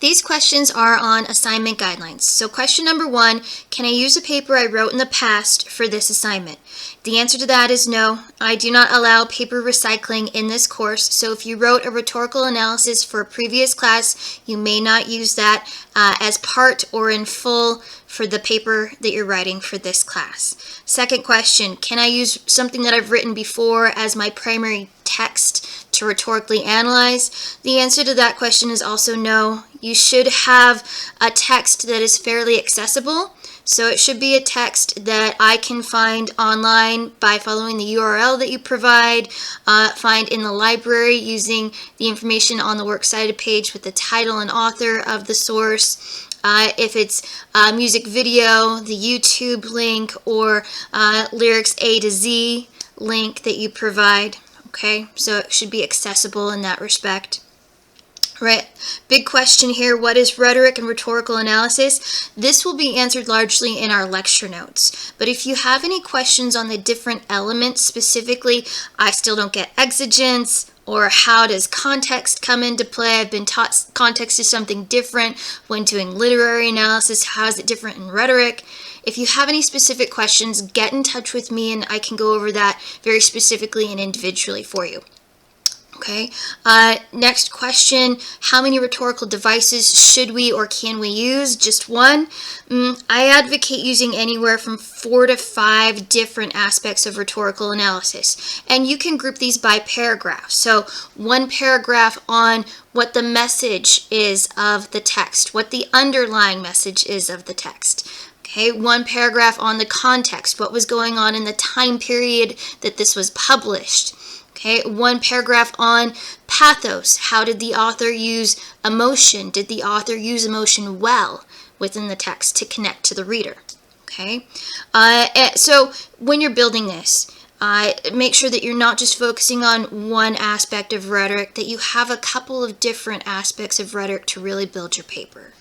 These questions are on assignment guidelines. So question number 1, can I use a paper I wrote in the past for this assignment? The answer to that is no. I do not allow paper recycling in this course. So if you wrote a rhetorical analysis for a previous class, you may not use that as part or in full for the paper that you're writing for this class. Second question, can I use something that I've written before as my primary text to rhetorically analyze? The answer to that question is also no. You should have a text that is fairly accessible. So it should be a text that I can find online by following the URL that you provide, find in the library using the information on the works cited page with the title and author of the source. If it's a music video, the YouTube link, or lyrics A to Z link that you provide. Okay, so it should be accessible in that respect. Right, big question here, what is rhetoric and rhetorical analysis? This will be answered largely in our lecture notes, but if you have any questions on the different elements, specifically, I still don't get exigence, or how does context come into play? I've been taught context is something different when doing literary analysis. How is it different in rhetoric? If you have any specific questions, get in touch with me and I can go over that very specifically and individually for you. Okay, next question, how many rhetorical devices should we or can we use? Just one? I advocate using anywhere from 4 to 5 different aspects of rhetorical analysis. And you can group these by paragraph. So one paragraph on what the message is of the text, what the underlying message is of the text. Okay, one paragraph on the context, what was going on in the time period that this was published. Okay, one paragraph on pathos. How did the author use emotion? Did the author use emotion well within the text to connect to the reader? Okay, so when you're building this, make sure that you're not just focusing on one aspect of rhetoric, that you have a couple of different aspects of rhetoric to really build your paper.